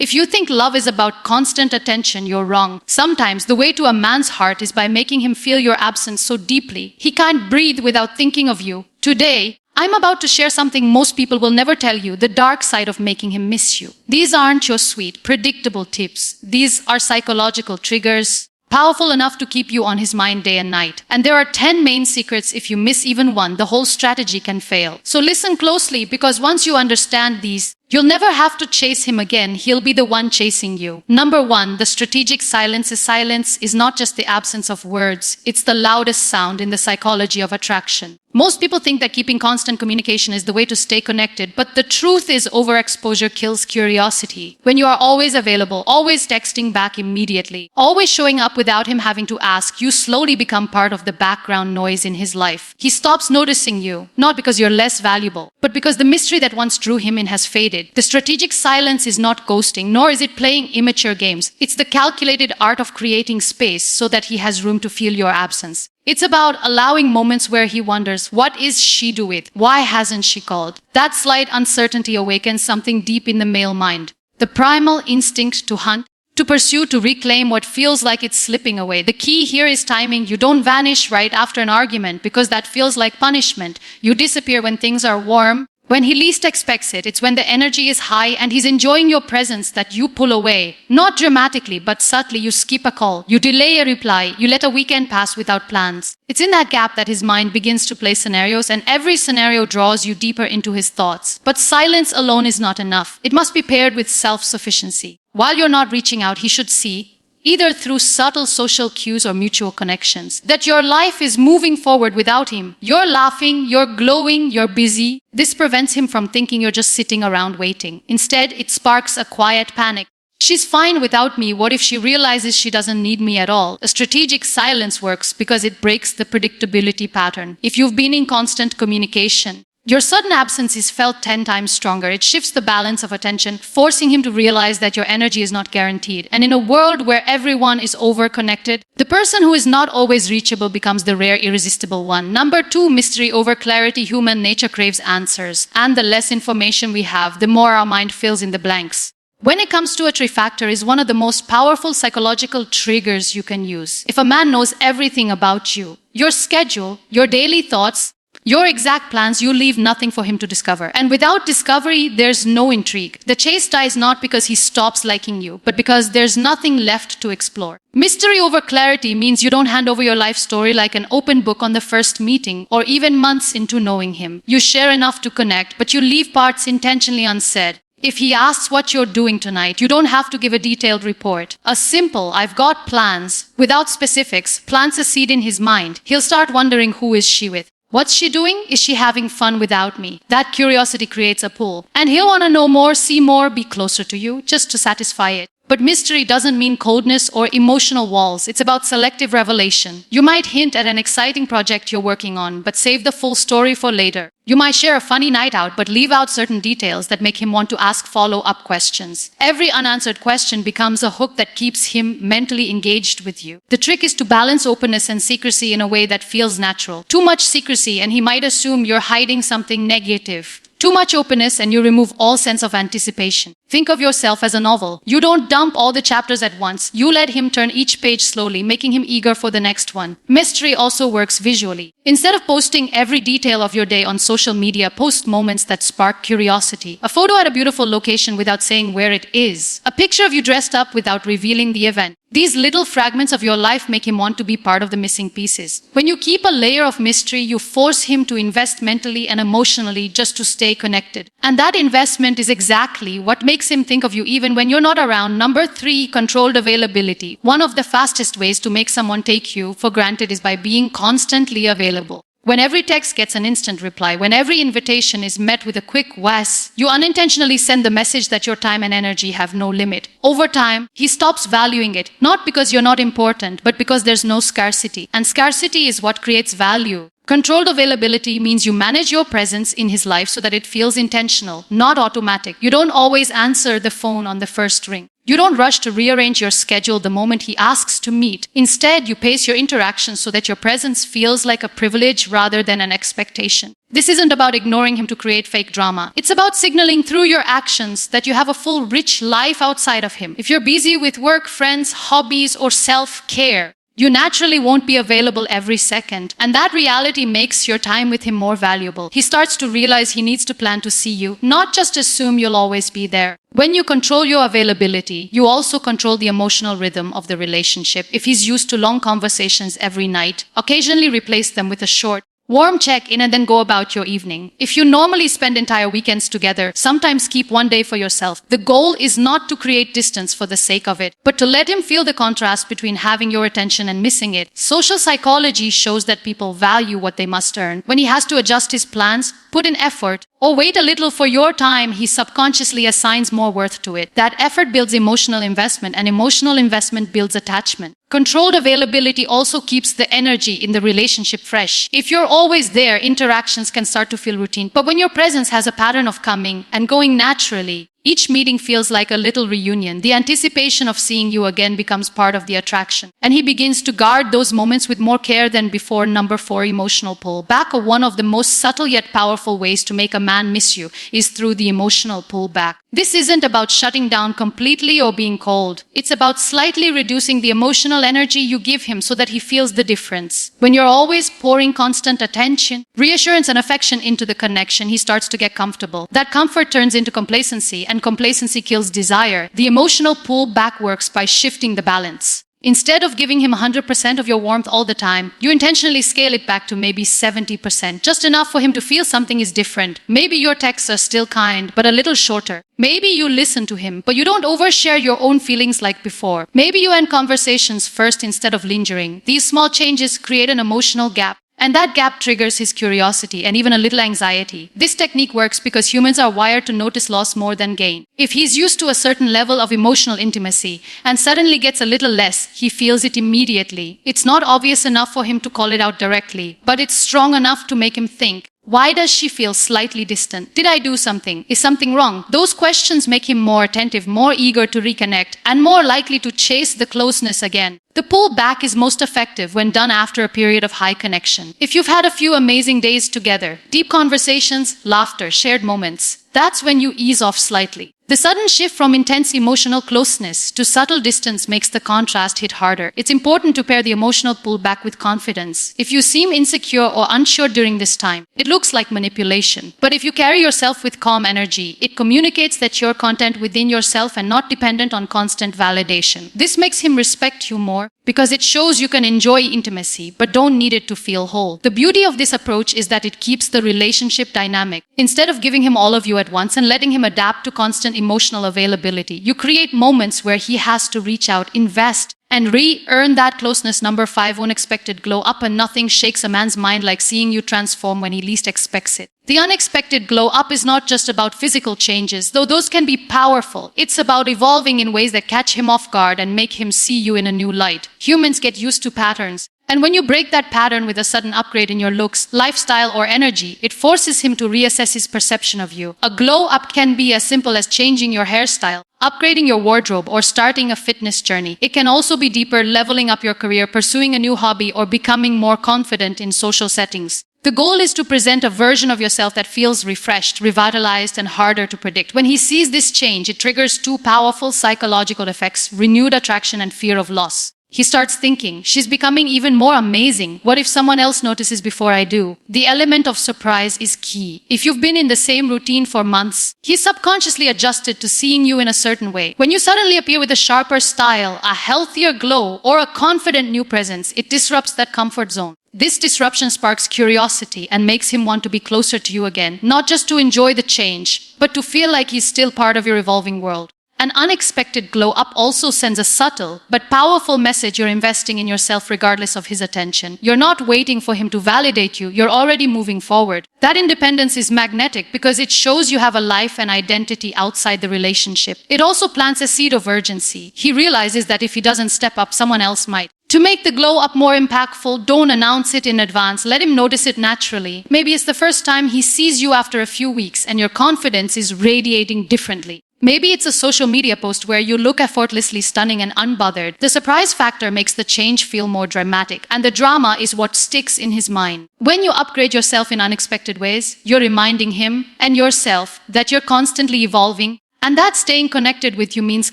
If you think love is about constant attention, you're wrong. Sometimes the way to a man's heart is by making him feel your absence so deeply he can't breathe without thinking of you. Today, I'm about to share something most people will never tell you, the dark side of making him miss you. These aren't your sweet, predictable tips. These are psychological triggers, powerful enough to keep you on his mind day and night. And there are 10 main secrets. If you miss even one, the whole strategy can fail. So listen closely, because once you understand these, you'll never have to chase him again. He'll be the one chasing you. Number 1, the strategic silence. Silence is not just the absence of words. It's the loudest sound in the psychology of attraction. Most people think that keeping constant communication is the way to stay connected, but the truth is overexposure kills curiosity. When you are always available, always texting back immediately, always showing up without him having to ask, you slowly become part of the background noise in his life. He stops noticing you, not because you're less valuable, but because the mystery that once drew him in has faded. The strategic silence is not ghosting, nor is it playing immature games. It's the calculated art of creating space so that he has room to feel your absence. It's about allowing moments where he wonders, what is she doing? Why hasn't she called? That slight uncertainty awakens something deep in the male mind. The primal instinct to hunt, to pursue, to reclaim what feels like it's slipping away. The key here is timing. You don't vanish right after an argument because that feels like punishment. You disappear when things are warm, when he least expects it. It's when the energy is high and he's enjoying your presence that you pull away. Not dramatically, but subtly. You skip a call. You delay a reply. You let a weekend pass without plans. It's in that gap that his mind begins to play scenarios, and every scenario draws you deeper into his thoughts. But silence alone is not enough. It must be paired with self-sufficiency. While you're not reaching out, he should see, either through subtle social cues or mutual connections, that your life is moving forward without him. You're laughing, you're glowing, you're busy. This prevents him from thinking you're just sitting around waiting. Instead, it sparks a quiet panic. She's fine without me. What if she realizes she doesn't need me at all? A strategic silence works because it breaks the predictability pattern. If you've been in constant communication, your sudden absence is felt 10 times stronger. It shifts the balance of attention, forcing him to realize that your energy is not guaranteed. And in a world where everyone is over-connected, the person who is not always reachable becomes the rare, irresistible one. Number 2, mystery over clarity. Human nature craves answers. And the less information we have, the more our mind fills in the blanks. When it comes to a trifactor, is one of the most powerful psychological triggers you can use. If a man knows everything about you, your schedule, your daily thoughts, your exact plans, you leave nothing for him to discover. And without discovery, there's no intrigue. The chase dies not because he stops liking you, but because there's nothing left to explore. Mystery over clarity means you don't hand over your life story like an open book on the first meeting or even months into knowing him. You share enough to connect, but you leave parts intentionally unsaid. If he asks what you're doing tonight, you don't have to give a detailed report. A simple, I've got plans, without specifics, plants a seed in his mind. He'll start wondering, who is she with? What's she doing? Is she having fun without me? That curiosity creates a pull. And he'll want to know more, see more, be closer to you, just to satisfy it. But mystery doesn't mean coldness or emotional walls. It's about selective revelation. You might hint at an exciting project you're working on, but save the full story for later. You might share a funny night out, but leave out certain details that make him want to ask follow-up questions. Every unanswered question becomes a hook that keeps him mentally engaged with you. The trick is to balance openness and secrecy in a way that feels natural. Too much secrecy, and he might assume you're hiding something negative. Too much openness and you remove all sense of anticipation. Think of yourself as a novel. You don't dump all the chapters at once. You let him turn each page slowly, making him eager for the next one. Mystery also works visually. Instead of posting every detail of your day on social media, post moments that spark curiosity. A photo at a beautiful location without saying where it is. A picture of you dressed up without revealing the event. These little fragments of your life make him want to be part of the missing pieces. When you keep a layer of mystery, you force him to invest mentally and emotionally just to stay connected. And that investment is exactly what makes him think of you even when you're not around. Number 3, controlled availability. One of the fastest ways to make someone take you for granted is by being constantly available. When every text gets an instant reply, when every invitation is met with a quick "yes," you unintentionally send the message that your time and energy have no limit. Over time, he stops valuing it, not because you're not important, but because there's no scarcity. And scarcity is what creates value. Controlled availability means you manage your presence in his life so that it feels intentional, not automatic. You don't always answer the phone on the first ring. You don't rush to rearrange your schedule the moment he asks to meet. Instead, you pace your interactions so that your presence feels like a privilege rather than an expectation. This isn't about ignoring him to create fake drama. It's about signaling through your actions that you have a full, rich life outside of him. If you're busy with work, friends, hobbies, or self-care, you naturally won't be available every second, and that reality makes your time with him more valuable. He starts to realize he needs to plan to see you, not just assume you'll always be there. When you control your availability, you also control the emotional rhythm of the relationship. If he's used to long conversations every night, occasionally replace them with a short, warm check-in and then go about your evening. If you normally spend entire weekends together, sometimes keep one day for yourself. The goal is not to create distance for the sake of it, but to let him feel the contrast between having your attention and missing it. Social psychology shows that people value what they must earn. When he has to adjust his plans, put in effort, or wait a little for your time, he subconsciously assigns more worth to it. That effort builds emotional investment, and emotional investment builds attachment. Controlled availability also keeps the energy in the relationship fresh. If you're always there, interactions can start to feel routine. But when your presence has a pattern of coming and going naturally, each meeting feels like a little reunion. The anticipation of seeing you again becomes part of the attraction. And he begins to guard those moments with more care than before. Number 4, emotional pull back. One of the most subtle yet powerful ways to make a man miss you is through the emotional pull back. This isn't about shutting down completely or being cold. It's about slightly reducing the emotional energy you give him so that he feels the difference. When you're always pouring constant attention, reassurance and affection into the connection, he starts to get comfortable. That comfort turns into complacency, and complacency kills desire. The emotional pull back works by shifting the balance. Instead of giving him 100% of your warmth all the time, you intentionally scale it back to maybe 70%, just enough for him to feel something is different. Maybe your texts are still kind, but a little shorter. Maybe you listen to him, but you don't overshare your own feelings like before. Maybe you end conversations first instead of lingering. These small changes create an emotional gap, and that gap triggers his curiosity and even a little anxiety. This technique works because humans are wired to notice loss more than gain. If he's used to a certain level of emotional intimacy and suddenly gets a little less, he feels it immediately. It's not obvious enough for him to call it out directly, but it's strong enough to make him think. Why does she feel slightly distant? Did I do something? Is something wrong? Those questions make him more attentive, more eager to reconnect, and more likely to chase the closeness again. The pull back is most effective when done after a period of high connection. If you've had a few amazing days together, deep conversations, laughter, shared moments, that's when you ease off slightly. The sudden shift from intense emotional closeness to subtle distance makes the contrast hit harder. It's important to pair the emotional pullback with confidence. If you seem insecure or unsure during this time, it looks like manipulation. But if you carry yourself with calm energy, it communicates that you're content within yourself and not dependent on constant validation. This makes him respect you more because it shows you can enjoy intimacy but don't need it to feel whole. The beauty of this approach is that it keeps the relationship dynamic. Instead of giving him all of you at once and letting him adapt to constant emotional availability, you create moments where he has to reach out, invest, and re-earn that closeness. Number 5, unexpected glow up. And nothing shakes a man's mind like seeing you transform when he least expects it. The unexpected glow up is not just about physical changes, though those can be powerful. It's about evolving in ways that catch him off guard and make him see you in a new light. Humans get used to patterns. And when you break that pattern with a sudden upgrade in your looks, lifestyle, or energy, it forces him to reassess his perception of you. A glow up can be as simple as changing your hairstyle, upgrading your wardrobe, or starting a fitness journey. It can also be deeper, leveling up your career, pursuing a new hobby, or becoming more confident in social settings. The goal is to present a version of yourself that feels refreshed, revitalized, and harder to predict. When he sees this change, it triggers 2 powerful psychological effects: renewed attraction and fear of loss. He starts thinking, she's becoming even more amazing. What if someone else notices before I do? The element of surprise is key. If you've been in the same routine for months, he's subconsciously adjusted to seeing you in a certain way. When you suddenly appear with a sharper style, a healthier glow, or a confident new presence, it disrupts that comfort zone. This disruption sparks curiosity and makes him want to be closer to you again, not just to enjoy the change, but to feel like he's still part of your evolving world. An unexpected glow up also sends a subtle but powerful message: you're investing in yourself regardless of his attention. You're not waiting for him to validate you, you're already moving forward. That independence is magnetic because it shows you have a life and identity outside the relationship. It also plants a seed of urgency. He realizes that if he doesn't step up, someone else might. To make the glow up more impactful, don't announce it in advance. Let him notice it naturally. Maybe it's the first time he sees you after a few weeks and your confidence is radiating differently. Maybe it's a social media post where you look effortlessly stunning and unbothered. The surprise factor makes the change feel more dramatic, and the drama is what sticks in his mind. When you upgrade yourself in unexpected ways, you're reminding him and yourself that you're constantly evolving, and that staying connected with you means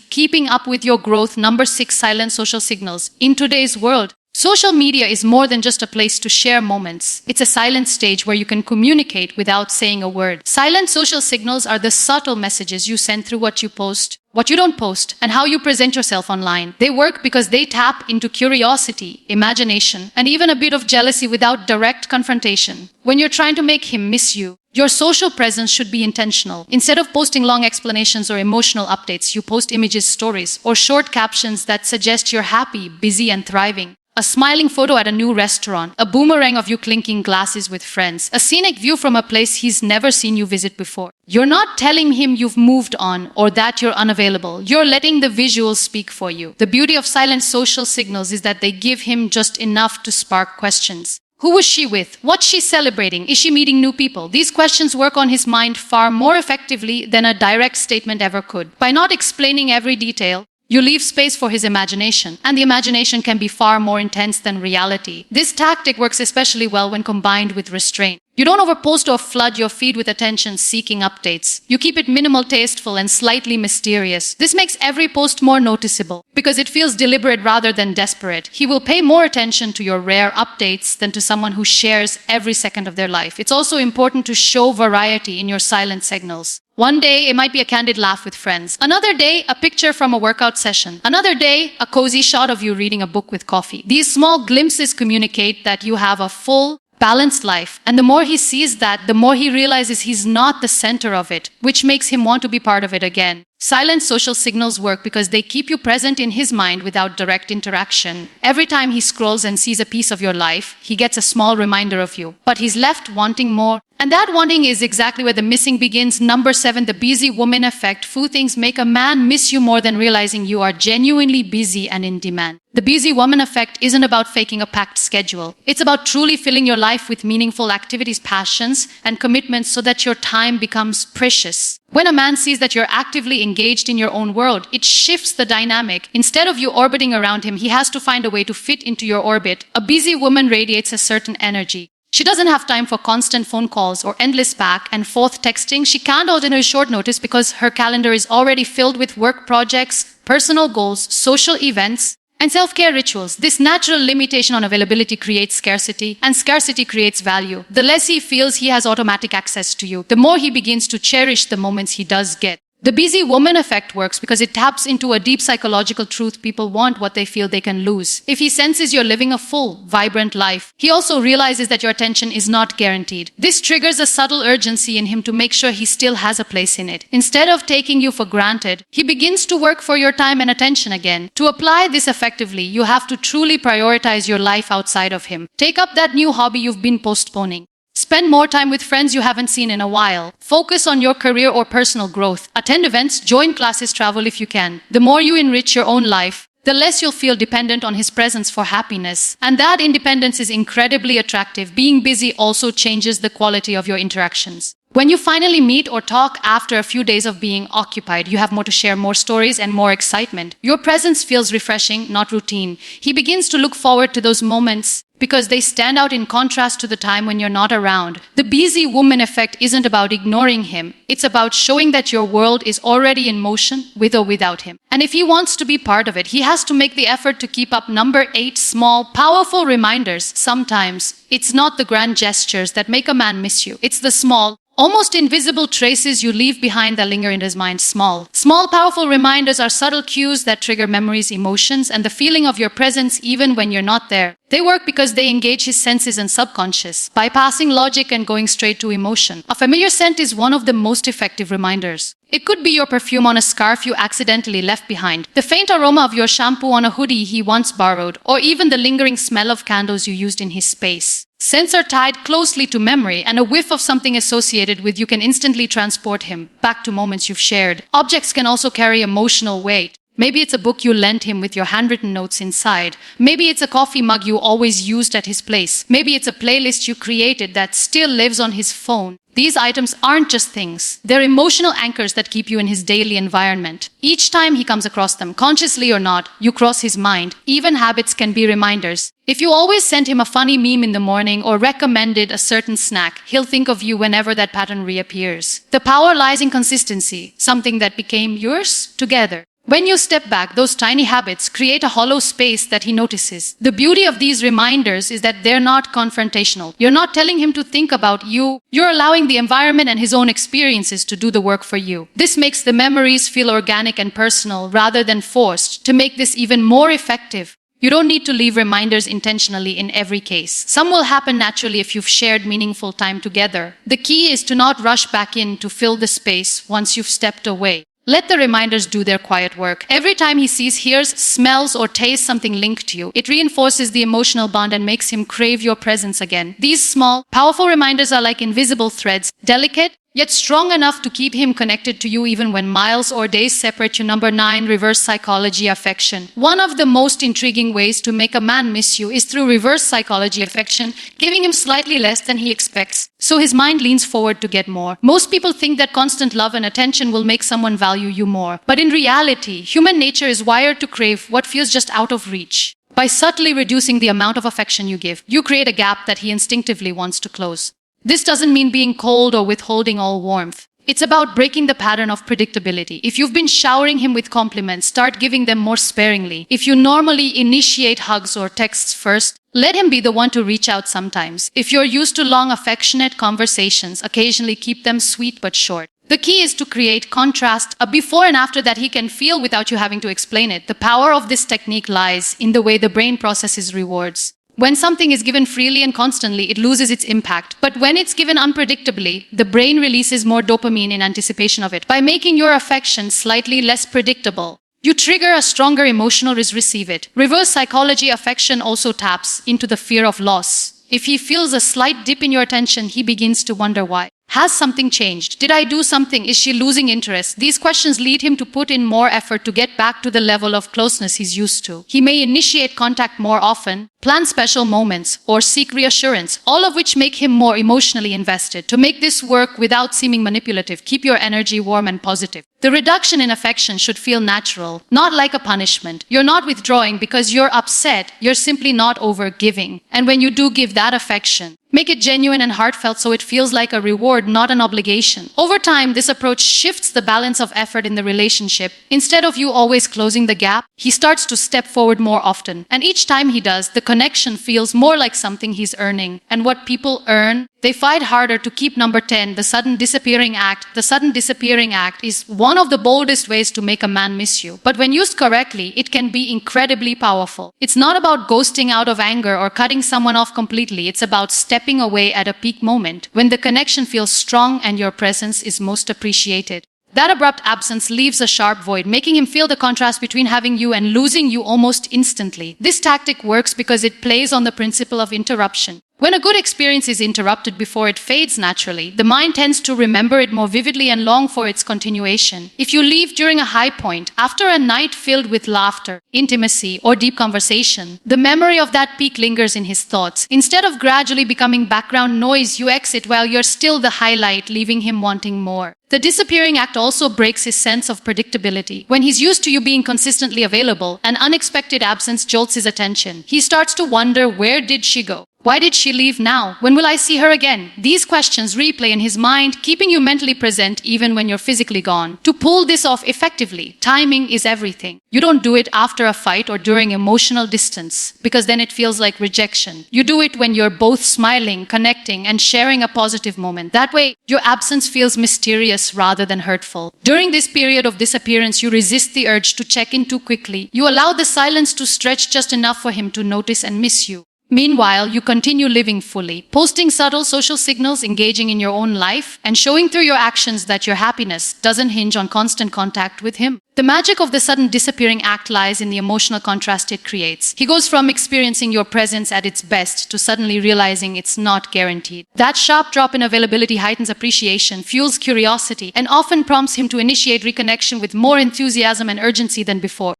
keeping up with your growth. Number 6, silent social signals. In today's world, social media is more than just a place to share moments. It's a silent stage where you can communicate without saying a word. Silent social signals are the subtle messages you send through what you post, what you don't post, and how you present yourself online. They work because they tap into curiosity, imagination, and even a bit of jealousy without direct confrontation. When you're trying to make him miss you, your social presence should be intentional. Instead of posting long explanations or emotional updates, you post images, stories, or short captions that suggest you're happy, busy, and thriving. A smiling photo at a new restaurant, a boomerang of you clinking glasses with friends, a scenic view from a place he's never seen you visit before. You're not telling him you've moved on or that you're unavailable. You're letting the visuals speak for you. The beauty of silent social signals is that they give him just enough to spark questions. Who was she with? What's she celebrating? Is she meeting new people? These questions work on his mind far more effectively than a direct statement ever could. By not explaining every detail, you leave space for his imagination, and the imagination can be far more intense than reality. This tactic works especially well when combined with restraint. You don't overpost or flood your feed with attention-seeking updates. You keep it minimal, tasteful, and slightly mysterious. This makes every post more noticeable because it feels deliberate rather than desperate. He will pay more attention to your rare updates than to someone who shares every second of their life. It's also important to show variety in your silent signals. One day, it might be a candid laugh with friends. Another day, a picture from a workout session. Another day, a cozy shot of you reading a book with coffee. These small glimpses communicate that you have a full, balanced life. And the more he sees that, the more he realizes he's not the center of it, which makes him want to be part of it again. Silent social signals work because they keep you present in his mind without direct interaction. Every time he scrolls and sees a piece of your life, he gets a small reminder of you. But he's left wanting more. And that wanting is exactly where the missing begins. Number 7, the busy woman effect. Few things make a man miss you more than realizing you are genuinely busy and in demand. The busy woman effect isn't about faking a packed schedule. It's about truly filling your life with meaningful activities, passions, and commitments so that your time becomes precious. When a man sees that you're actively engaged in your own world, it shifts the dynamic. Instead of you orbiting around him, he has to find a way to fit into your orbit. A busy woman radiates a certain energy. She doesn't have time for constant phone calls or endless back and forth texting. She can't order short notice because her calendar is already filled with work projects, personal goals, social events, and self-care rituals. This natural limitation on availability creates scarcity, and scarcity creates value. The less he feels he has automatic access to you, the more he begins to cherish the moments he does get. The busy woman effect works because it taps into a deep psychological truth: people want what they feel they can lose. If he senses you're living a full, vibrant life, he also realizes that your attention is not guaranteed. This triggers a subtle urgency in him to make sure he still has a place in it. Instead of taking you for granted, he begins to work for your time and attention again. To apply this effectively, you have to truly prioritize your life outside of him. Take up that new hobby you've been postponing. Spend more time with friends you haven't seen in a while. Focus on your career or personal growth. Attend events, join classes, travel if you can. The more you enrich your own life, the less you'll feel dependent on his presence for happiness. And that independence is incredibly attractive. Being busy also changes the quality of your interactions. When you finally meet or talk after a few days of being occupied, you have more to share, more stories, and more excitement. Your presence feels refreshing, not routine. He begins to look forward to those moments because they stand out in contrast to the time when you're not around. The busy woman effect isn't about ignoring him. It's about showing that your world is already in motion, with or without him. And if he wants to be part of it, he has to make the effort to keep up. Number 8, small, powerful reminders. Sometimes it's not the grand gestures that make a man miss you. It's the small, almost invisible traces you leave behind that linger in his mind. Small, powerful reminders are subtle cues that trigger memories, emotions, and the feeling of your presence even when you're not there. They work because they engage his senses and subconscious, bypassing logic and going straight to emotion. A familiar scent is one of the most effective reminders. It could be your perfume on a scarf you accidentally left behind, the faint aroma of your shampoo on a hoodie he once borrowed, or even the lingering smell of candles you used in his space. Scents are tied closely to memory, and a whiff of something associated with you can instantly transport him back to moments you've shared. Objects can also carry emotional weight. Maybe it's a book you lent him with your handwritten notes inside. Maybe it's a coffee mug you always used at his place. Maybe it's a playlist you created that still lives on his phone. These items aren't just things. They're emotional anchors that keep you in his daily environment. Each time he comes across them, consciously or not, you cross his mind. Even habits can be reminders. If you always sent him a funny meme in the morning or recommended a certain snack, he'll think of you whenever that pattern reappears. The power lies in consistency, something that became yours together. When you step back, those tiny habits create a hollow space that he notices. The beauty of these reminders is that they're not confrontational. You're not telling him to think about you. You're allowing the environment and his own experiences to do the work for you. This makes the memories feel organic and personal rather than forced. To make this even more effective, you don't need to leave reminders intentionally in every case. Some will happen naturally if you've shared meaningful time together. The key is to not rush back in to fill the space once you've stepped away. Let the reminders do their quiet work. Every time he sees, hears, smells, or tastes something linked to you, it reinforces the emotional bond and makes him crave your presence again. These small, powerful reminders are like invisible threads, delicate, yet strong enough to keep him connected to you even when miles or days separate you. Number 9, reverse psychology affection. One of the most intriguing ways to make a man miss you is through reverse psychology affection, giving him slightly less than he expects, so his mind leans forward to get more. Most people think that constant love and attention will make someone value you more. But in reality, human nature is wired to crave what feels just out of reach. By subtly reducing the amount of affection you give, you create a gap that he instinctively wants to close. This doesn't mean being cold or withholding all warmth. It's about breaking the pattern of predictability. If you've been showering him with compliments, start giving them more sparingly. If you normally initiate hugs or texts first, let him be the one to reach out sometimes. If you're used to long, affectionate conversations, occasionally keep them sweet but short. The key is to create contrast, a before and after that he can feel without you having to explain it. The power of this technique lies in the way the brain processes rewards. When something is given freely and constantly, it loses its impact. But when it's given unpredictably, the brain releases more dopamine in anticipation of it. By making your affection slightly less predictable, you trigger a stronger emotional receive it. Reverse psychology affection also taps into the fear of loss. If he feels a slight dip in your attention, he begins to wonder why. Has something changed? Did I do something? Is she losing interest? These questions lead him to put in more effort to get back to the level of closeness he's used to. He may initiate contact more often, plan special moments, or seek reassurance, all of which make him more emotionally invested. To make this work without seeming manipulative, keep your energy warm and positive. The reduction in affection should feel natural, not like a punishment. You're not withdrawing because you're upset, you're simply not over-giving. And when you do give that affection, make it genuine and heartfelt so it feels like a reward, not an obligation. Over time, this approach shifts the balance of effort in the relationship. Instead of you always closing the gap, he starts to step forward more often. And each time he does, the connection feels more like something he's earning. And what people earn, they fight harder to keep. Number 10, the sudden disappearing act. The sudden disappearing act is one of the boldest ways to make a man miss you. But when used correctly, it can be incredibly powerful. It's not about ghosting out of anger or cutting someone off completely. It's about stepping away at a peak moment when the connection feels strong and your presence is most appreciated. That abrupt absence leaves a sharp void, making him feel the contrast between having you and losing you almost instantly. This tactic works because it plays on the principle of interruption. When a good experience is interrupted before it fades naturally, the mind tends to remember it more vividly and long for its continuation. If you leave during a high point, after a night filled with laughter, intimacy, or deep conversation, the memory of that peak lingers in his thoughts. Instead of gradually becoming background noise, you exit while you're still the highlight, leaving him wanting more. The disappearing act also breaks his sense of predictability. When he's used to you being consistently available, an unexpected absence jolts his attention. He starts to wonder, where did she go? Why did she leave now? When will I see her again? These questions replay in his mind, keeping you mentally present even when you're physically gone. To pull this off effectively, timing is everything. You don't do it after a fight or during emotional distance, because then it feels like rejection. You do it when you're both smiling, connecting, and sharing a positive moment. That way, your absence feels mysterious rather than hurtful. During this period of disappearance, you resist the urge to check in too quickly. You allow the silence to stretch just enough for him to notice and miss you. Meanwhile, you continue living fully, posting subtle social signals, engaging in your own life, and showing through your actions that your happiness doesn't hinge on constant contact with him. The magic of the sudden disappearing act lies in the emotional contrast it creates. He goes from experiencing your presence at its best to suddenly realizing it's not guaranteed. That sharp drop in availability heightens appreciation, fuels curiosity, and often prompts him to initiate reconnection with more enthusiasm and urgency than before.